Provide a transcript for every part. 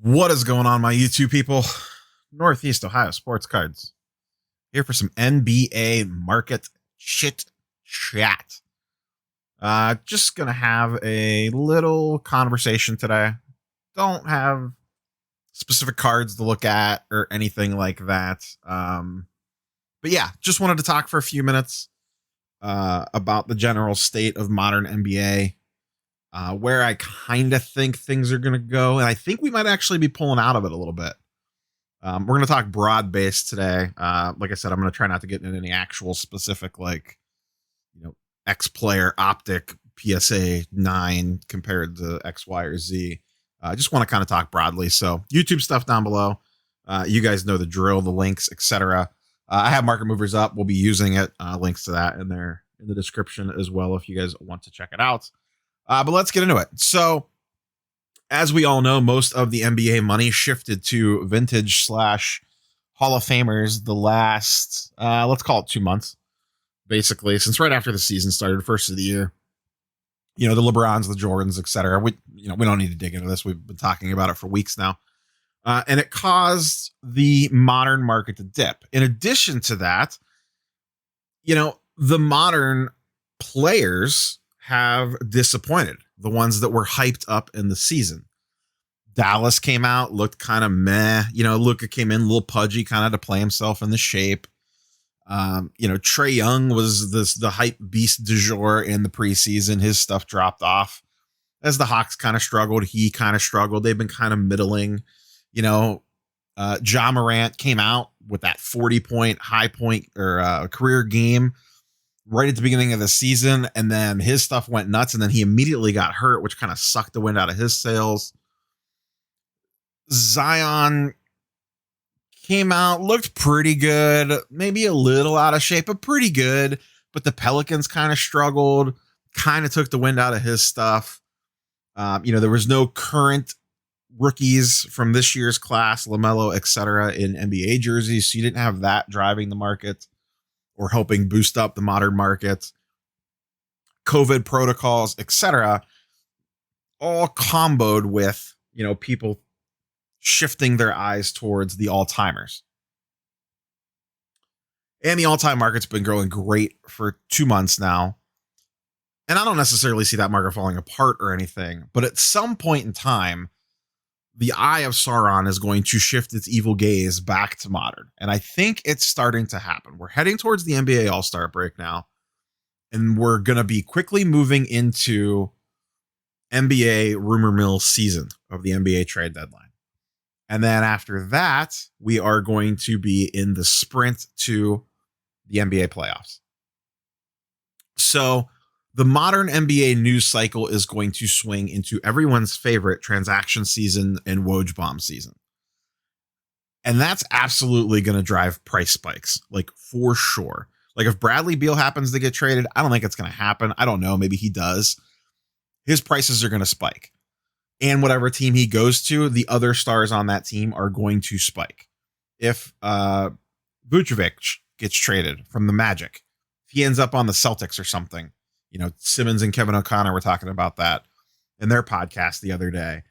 What is going on, my YouTube people? Northeast Ohio Sports Cards here for some NBA market shit chat. Just gonna have a little conversation today. Don't have specific cards to look at or anything like that. But yeah, just wanted to talk for a few minutes about the general state of modern NBA. Where I kind of think things are going to go. And I think we might actually be pulling out of it a little bit. We're going to talk broad based today. Like I said, I'm going to try not to get into any actual specific, X player optic PSA 9 compared to X, Y, or Z. I just want to kind of talk broadly. So YouTube stuff down below. You guys know the drill, the links, etc. I have market movers up. We'll be using it. Links to that in there in the description as well if you guys want to check it out. But let's get into it. So, as we all know, most of the NBA money shifted to vintage / Hall of Famers the last, let's call it 2 months, basically, since right after the season started, first of the year. You know, the LeBrons, the Jordans, etc. We don't need to dig into this. We've been talking about it for weeks now. And it caused the modern market to dip. In addition to that, the modern players have disappointed, the ones that were hyped up in the season. Dallas came out, looked kind of meh. Luka came in a little pudgy, kind of to play himself in the shape. Trae Young was the hype beast du jour in the preseason. His stuff dropped off. As the Hawks kind of struggled, he kind of struggled. They've been kind of middling. Ja Morant came out with that 40-point high point or career game right at the beginning of the season, and then his stuff went nuts, and then he immediately got hurt, which kind of sucked the wind out of his sails. Zion came out, looked pretty good, maybe a little out of shape, but pretty good. But the Pelicans kind of struggled, kind of took the wind out of his stuff. There was no current rookies from this year's class, LaMelo, etc., in NBA jerseys, so you didn't have that driving the market or helping boost up the modern market. COVID protocols, etc., all comboed with, people shifting their eyes towards the all-timers. And the all-time market's been growing great for 2 months now. And I don't necessarily see that market falling apart or anything, but at some point in time, the eye of Sauron is going to shift its evil gaze back to modern. And I think it's starting to happen. We're heading towards the NBA All-Star break now. And we're going to be quickly moving into NBA rumor mill season of the NBA trade deadline. And then after that, we are going to be in the sprint to the NBA playoffs. So the modern NBA news cycle is going to swing into everyone's favorite transaction season and Woj bomb season. And that's absolutely going to drive price spikes, for sure. If Bradley Beal happens to get traded, I don't think it's going to happen. I don't know. Maybe he does. His prices are going to spike. And whatever team he goes to, the other stars on that team are going to spike. If Vucevic gets traded from the Magic, if he ends up on the Celtics or something, Simmons and Kevin O'Connor were talking about that in their podcast the other day.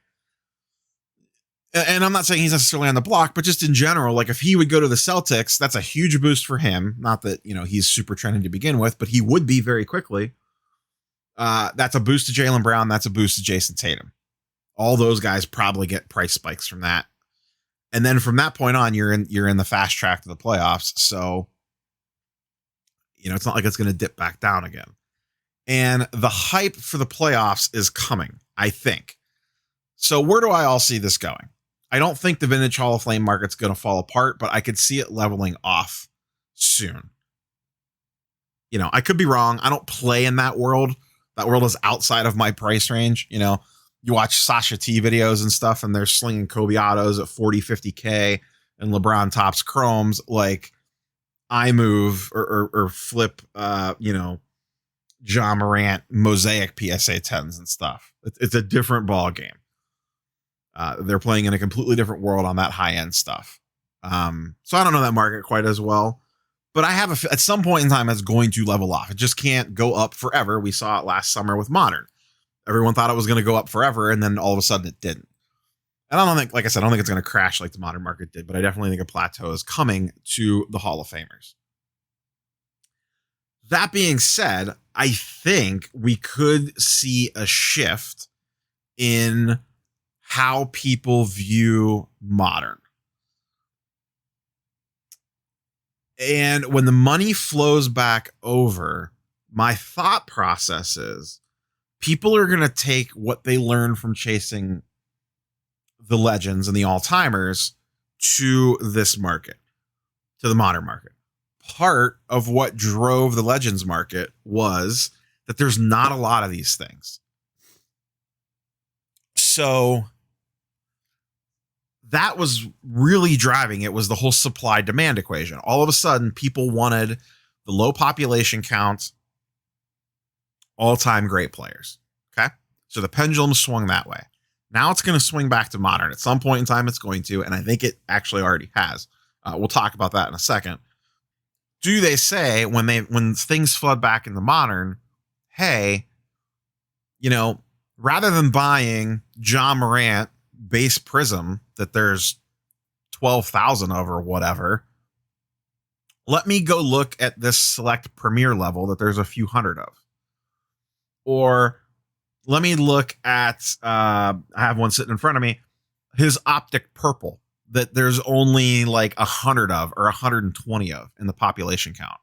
And I'm not saying he's necessarily on the block, but just in general, if he would go to the Celtics, that's a huge boost for him. Not that, he's super trending to begin with, but he would be very quickly. That's a boost to Jaylen Brown. That's a boost to Jason Tatum. All those guys probably get price spikes from that. And then from that point on, you're in the fast track to the playoffs. So, it's not like it's going to dip back down again. And the hype for the playoffs is coming, I think. So where do I all see this going? I don't think the vintage Hall of Fame market's going to fall apart, but I could see it leveling off soon. I could be wrong. I don't play in that world. That world is outside of my price range. You watch Sasha T videos and stuff, and they're slinging Kobe autos at 40, 50K and LeBron tops chromes. I move or flip, Ja Morant mosaic PSA 10s and stuff. It's a different ball game. They're playing in a completely different world on that high end stuff. So I don't know that market quite as well, but I have at some point in time, it's going to level off. It just can't go up forever. We saw it last summer with modern. Everyone thought it was going to go up forever, and then all of a sudden it didn't. And I don't think, like I said, I don't think it's going to crash like the modern market did, but I definitely think a plateau is coming to the Hall of Famers. That being said, I think we could see a shift in how people view modern. And when the money flows back over, my thought process is people are going to take what they learned from chasing the legends and the all-timers to this market, to the modern market. Part of what drove the legends market was that there's not a lot of these things. So that was really driving it, was the whole supply demand equation. All of a sudden, people wanted the low population count, all-time great players. Okay. So the pendulum swung that way. Now it's going to swing back to modern. At some point in time, it's going to, and I think it actually already has. We'll talk about that in a second. Do they say when things flood back into modern, hey, rather than buying John Morant base prism that there's 12,000 of or whatever, let me go look at this select premier level that there's a few hundred of. Or let me look at, I have one sitting in front of me, his optic purple that there's only like 100 of or 120 of in the population count.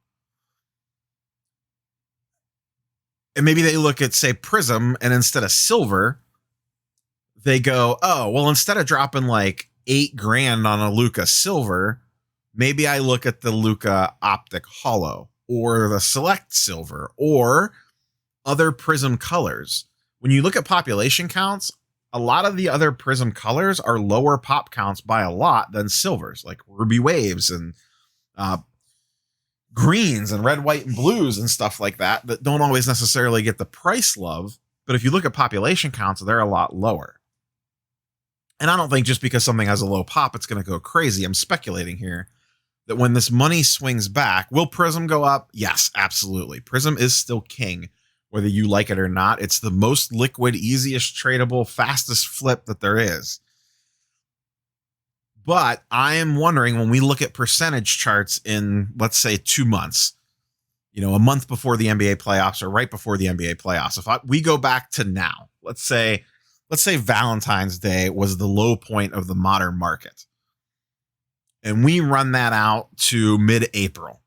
And maybe they look at, say, prism, and instead of silver, they go, oh, well, instead of dropping like $8,000 on a Luka silver, maybe I look at the Luka optic hollow or the select silver or other prism colors. When you look at population counts, a lot of the other prism colors are lower pop counts by a lot than silvers, like ruby waves and greens and red, white, and blues and stuff like that don't always necessarily get the price love. But if you look at population counts, they're a lot lower. And I don't think just because something has a low pop, it's going to go crazy. I'm speculating here that when this money swings back, will Prism go up? Yes, absolutely. Prism is still king, whether you like it or not. It's the most liquid, easiest tradable, fastest flip that there is. But I am wondering, when we look at percentage charts in, let's say, 2 months, a month before the NBA playoffs or right before the NBA playoffs, if we go back to now, let's say Valentine's Day was the low point of the modern market, and we run that out to mid-April,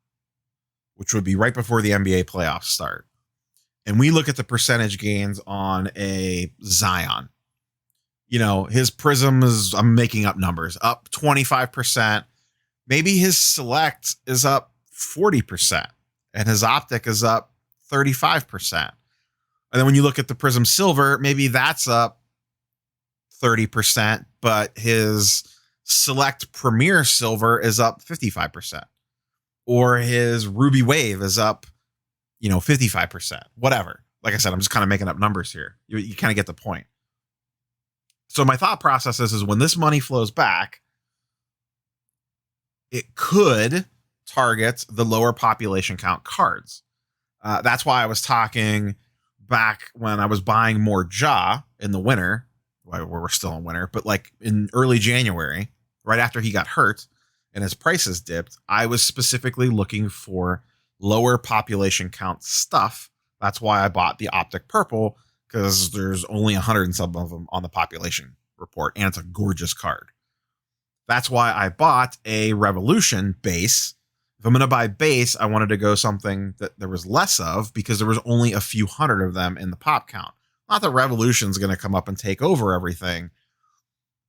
which would be right before the NBA playoffs start, and we look at the percentage gains on a Zion. His prism is, I'm making up numbers, up 25%. Maybe his select is up 40% and his optic is up 35%. And then when you look at the prism silver, maybe that's up 30%, but his select premier silver is up 55%. Or his ruby wave is up, 55%, whatever. Like I said, I'm just kind of making up numbers here. You kind of get the point. So my thought process is when this money flows back, it could target the lower population count cards. That's why I was talking back when I was buying more Ja in the winter. Well, we're still in winter, but like in early January, right after he got hurt and his prices dipped, I was specifically looking for lower population count stuff. That's why I bought the optic purple, because there's only 100 and some of them on the population report, and it's a gorgeous card. That's why I bought a Revolution base. If I'm going to buy base, I wanted to go something that there was less of, because there was only a few hundred of them in the pop count. Not that Revolution's going to come up and take over everything,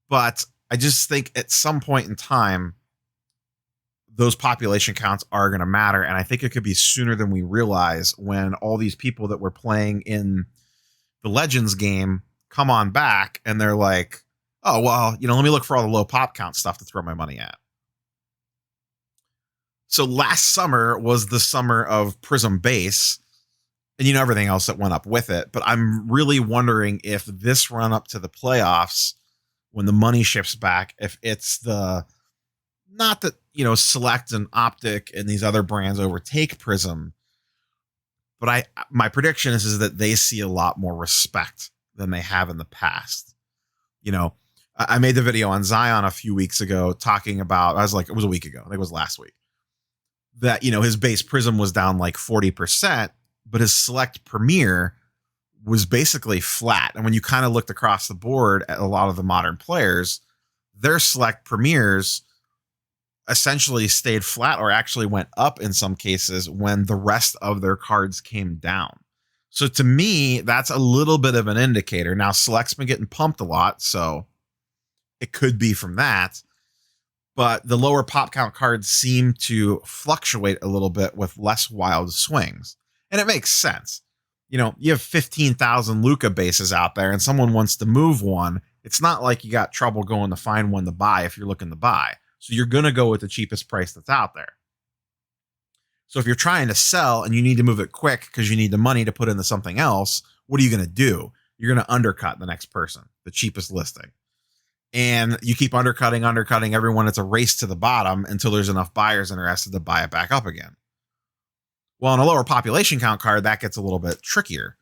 but I just think at some point in time, those population counts are going to matter, and I think it could be sooner than we realize, when all these people that were playing in the Legends game come on back and they're like, oh, well, let me look for all the low pop count stuff to throw my money at. So last summer was the summer of Prism base and everything else that went up with it. But I'm really wondering if this run up to the playoffs, when the money shifts back, if it's not that, Select and Optic and these other brands overtake Prism, but my prediction is that they see a lot more respect than they have in the past. I made the video on Zion a few weeks ago talking about, I was like, it was a week ago. I think it was last week, that, his base prism was down like 40%, but his select premier was basically flat. And when you kind of looked across the board at a lot of the modern players, their select premiers essentially stayed flat or actually went up in some cases when the rest of their cards came down. So to me, that's a little bit of an indicator. Now, select's been getting pumped a lot, so it could be from that. But the lower pop count cards seem to fluctuate a little bit with less wild swings. And it makes sense. You have 15,000 Luka bases out there and someone wants to move one. It's not like you got trouble going to find one to buy if you're looking to buy. So you're going to go with the cheapest price that's out there. So if you're trying to sell and you need to move it quick because you need the money to put into something else, what are you going to do? You're going to undercut the next person, the cheapest listing. And you keep undercutting everyone. It's a race to the bottom until there's enough buyers interested to buy it back up again. Well, on a lower population count card, that gets a little bit trickier.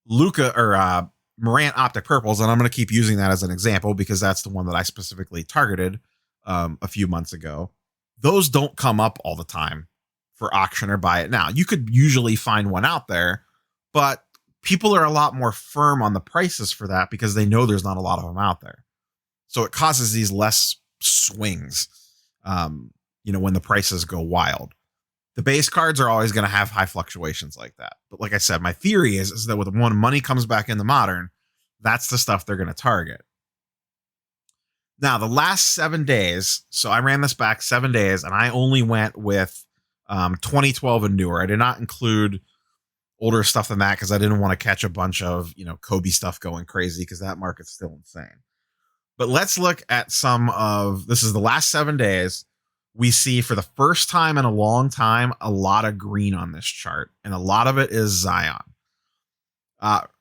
Luka or Morant Optic Purples, and I'm going to keep using that as an example because that's the one that I specifically targeted a few months ago. Those don't come up all the time for auction or buy it now. You could usually find one out there, but people are a lot more firm on the prices for that because they know there's not a lot of them out there. So it causes these less swings, when the prices go wild. The base cards are always going to have high fluctuations like that. But like I said, my theory is that when money comes back into modern, that's the stuff they're going to target. Now, the last 7 days, so I ran this back 7 days, and I only went with 2012 and newer. I did not include older stuff than that because I didn't want to catch a bunch of, Kobe stuff going crazy because that market's still insane. But let's look at this is the last 7 days. We see for the first time in a long time, a lot of green on this chart, and a lot of it is Zion.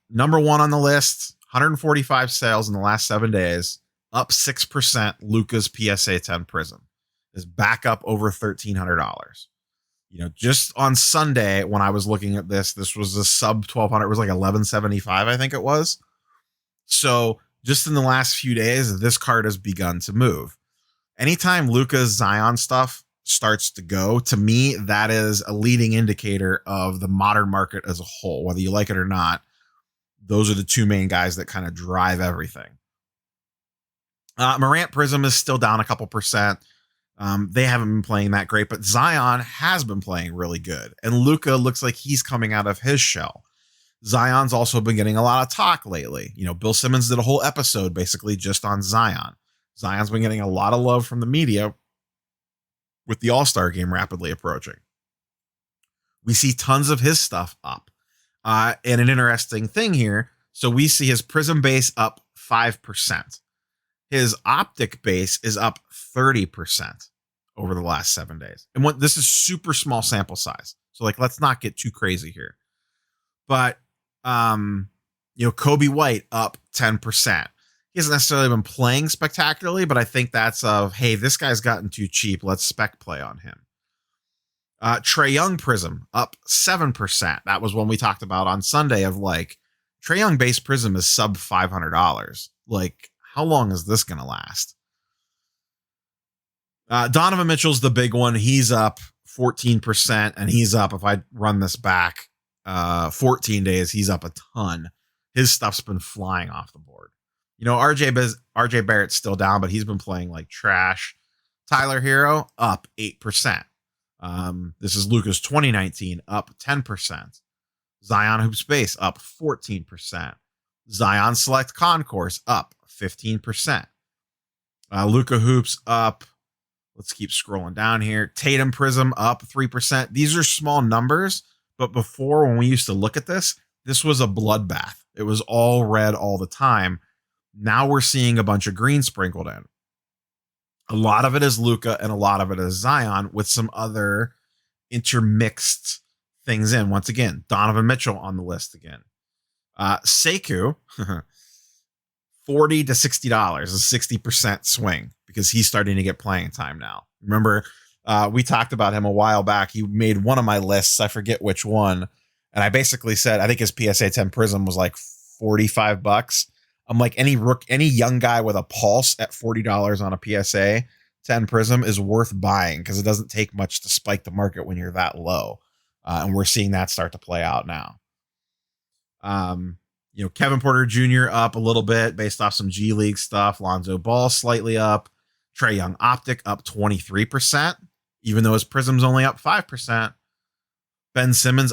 Number one on the list, 145 sales in the last 7 days, up 6%. Luka's PSA 10 Prism is back up over $1,300. Just on Sunday when I was looking at this was a sub 1,200. It was like 1,175, I think it was. So just in the last few days, this card has begun to move. Anytime Luka's Zion stuff starts to go, to me, that is a leading indicator of the modern market as a whole, whether you like it or not. Those are the two main guys that kind of drive everything. Morant Prism is still down a couple percent. They haven't been playing that great, but Zion has been playing really good. And Luka looks like he's coming out of his shell. Zion's also been getting a lot of talk lately. Bill Simmons did a whole episode basically just on Zion. Zion's been getting a lot of love from the media with the All-Star game rapidly approaching. We see tons of his stuff up. And an interesting thing here. So we see his Prism base up 5%. His Optic base is up 30% over the last 7 days. And this is super small sample size. So let's not get too crazy here. But, Kobe White up 10%. He hasn't necessarily been playing spectacularly, but I think that's hey, this guy's gotten too cheap. Let's spec play on him. Trae Young Prism up 7%. That was one we talked about on Sunday of Trae Young base Prism is sub $500. How long is this going to last? Donovan Mitchell's the big one. He's up 14%, and he's up, if I run this back 14 days, he's up a ton. His stuff's been flying off the board. RJ Barrett's still down, but he's been playing like trash. Tyler Hero up 8%. This is Luka's 2019 up 10%. Zion Hoop Space up 14%. Zion Select Concourse up 15%. Luka Hoops up. Let's keep scrolling down here. Tatum Prism up 3%. These are small numbers, but before, when we used to look at this was a bloodbath. It was all red all the time. Now we're seeing a bunch of green sprinkled in. A lot of it is Luka and a lot of it is Zion with some other intermixed things in. Once again, Donovan Mitchell on the list again. Sekou, $40 to $60 is a 60% swing because he's starting to get playing time now. Remember, we talked about him a while back. He made one of my lists. I forget which one. And I basically said, I think his PSA 10 Prism was like $45. I'm like, any young guy with a pulse at $40 on a PSA 10 Prism is worth buying because it doesn't take much to spike the market when you're that low. And we're seeing that start to play out now. Kevin Porter Jr. up a little bit based off some G League stuff. Lonzo Ball slightly up. Trae Young Optic up 23%, even though his Prism's only up 5%. Ben Simmons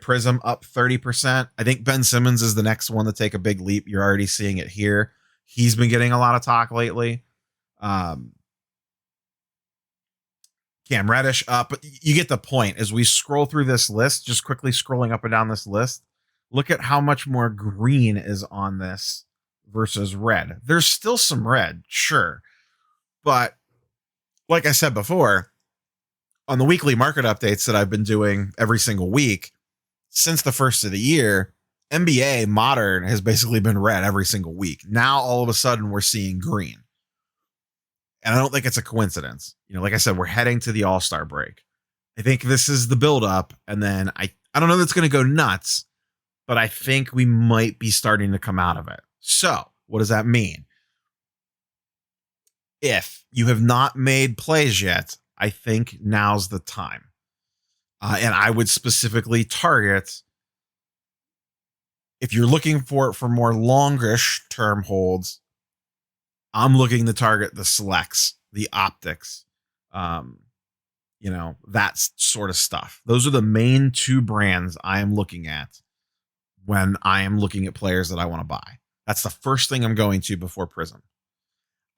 Prism up 30%. I think Ben Simmons is the next one to take a big leap. You're already seeing it here. He's been getting a lot of talk lately. Cam Reddish up. But you get the point. As we scroll through this list, just quickly scrolling up and down this list, look at how much more green is on this versus red. There's still some red, sure. But like I said before, on the weekly market updates that I've been doing every single week since the first of the year, NBA Modern has basically been red every single week. Now, all of a sudden, we're seeing green. And I don't think it's a coincidence. Like I said, we're heading to the All-Star break. I think this is the buildup. And then I don't know that's going to go nuts, but I think we might be starting to come out of it. So what does that mean? If you have not made plays yet, I think now's the time. And I would specifically target, if you're looking for more longish term holds, I'm looking to target the selects, the optics, that sort of stuff. Those are the main two brands I am looking at when I am looking at players that I want to buy. That's the first thing I'm going to before Prism.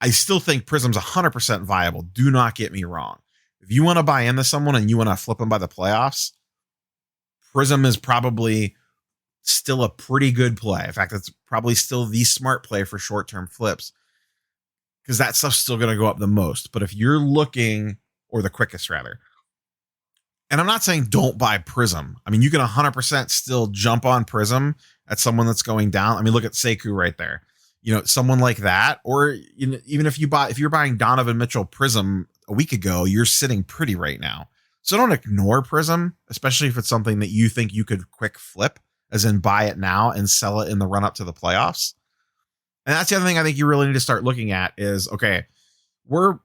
I still think Prism's 100% viable. Do not get me wrong. If you want to buy into someone and you want to flip them by the playoffs, Prism is probably still a pretty good play. In fact, it's probably still the smart play for short-term flips because that stuff's still going to go up the most. But if you're looking, or the quickest rather, and I'm not saying don't buy Prism. I mean, you can 100% still jump on Prism at someone that's going down. I mean, look at Sekou right there. Someone like that, or even if you're buying Donovan Mitchell Prism a week ago, you're sitting pretty right now. So don't ignore Prism, especially if it's something that you think you could quick flip, as in buy it now and sell it in the run up to the playoffs. And that's the other thing I think you really need to start looking at is, okay, we're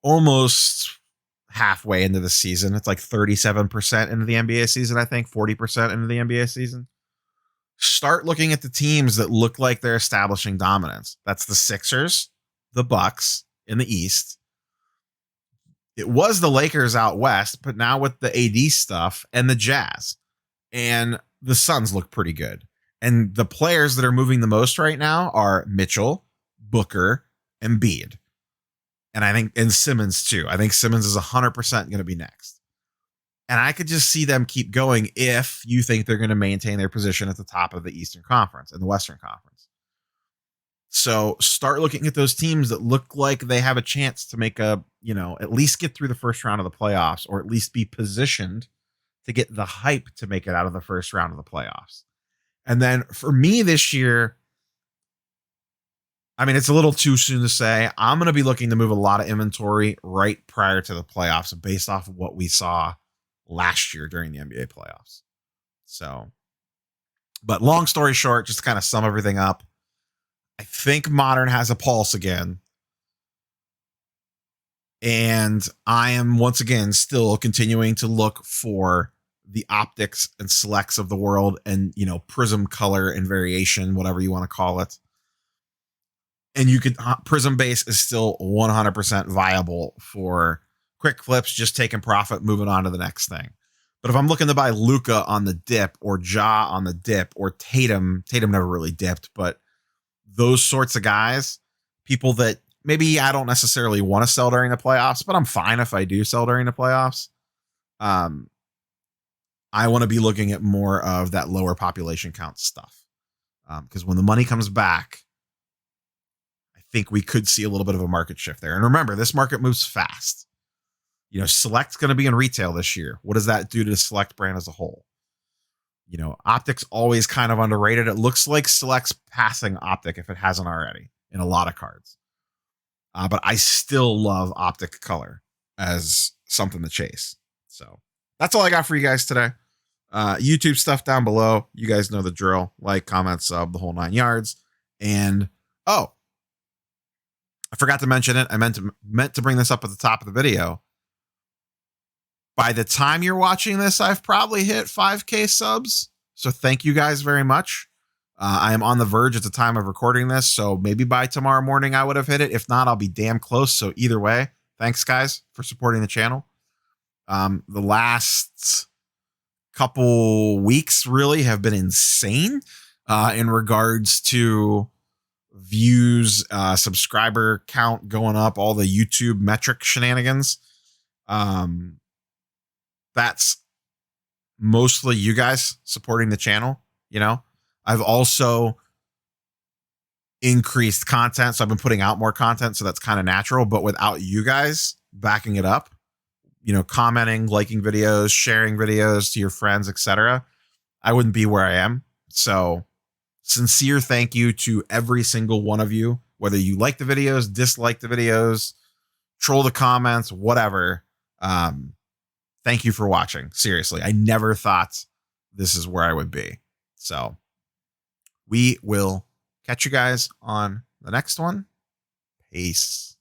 almost halfway into the season. It's like 37% into the NBA season, I think, 40% into the NBA season. Start looking at the teams that look like they're establishing dominance. That's the Sixers, the Bucks in the East. It was the Lakers out west, but now with the AD stuff, and the Jazz. And the Suns look pretty good. And the players that are moving the most right now are Mitchell, Booker, and Embiid. And Simmons too. I think Simmons is 100% going to be next. And I could just see them keep going if you think they're going to maintain their position at the top of the Eastern Conference and the Western Conference. So start looking at those teams that look like they have a chance to make at least get through the first round of the playoffs, or at least be positioned to get the hype to make it out of the first round of the playoffs. And then for me this year, I mean, it's a little too soon to say. I'm going to be looking to move a lot of inventory right prior to the playoffs based off of what we saw last year during the NBA playoffs. So, but long story short, just to kind of sum everything up, I think Modern has a pulse again. And I am once again still continuing to look for the optics and selects of the world and, Prism color and variation, whatever you want to call it. And Prism base is still 100% viable for quick flips, just taking profit, moving on to the next thing. But if I'm looking to buy Luka on the dip, or Ja on the dip, or Tatum never really dipped, but those sorts of guys, people that maybe I don't necessarily want to sell during the playoffs, but I'm fine if I do sell during the playoffs. I want to be looking at more of that lower population count stuff. Because when the money comes back, I think we could see a little bit of a market shift there. And remember, this market moves fast. Select's going to be in retail this year. What does that do to the Select brand as a whole? Optic's always kind of underrated. It looks like Select's passing Optic if it hasn't already in a lot of cards. But I still love Optic color as something to chase. So that's all I got for you guys today. YouTube stuff down below. You guys know the drill. Like, comment, sub, the whole 9 yards. And oh, I forgot to mention it. I meant to bring this up at the top of the video. By the time you're watching this, I've probably hit 5K subs. So thank you guys very much. I am on the verge at the time of recording this. So maybe by tomorrow morning, I would have hit it. If not, I'll be damn close. So either way, thanks guys for supporting the channel. The last couple weeks really have been insane in regards to views, subscriber count going up, all the YouTube metric shenanigans. That's mostly you guys supporting the channel. You know, I've also increased content, so I've been putting out more content, so that's kind of natural. But without you guys backing it up, you know, commenting, liking videos, sharing videos to your friends, etc., I wouldn't be where I am. So sincere thank you to every single one of you, whether you like the videos, dislike the videos, troll the comments, whatever. Thank you for watching. Seriously, I never thought this is where I would be. So we will catch you guys on the next one. Peace.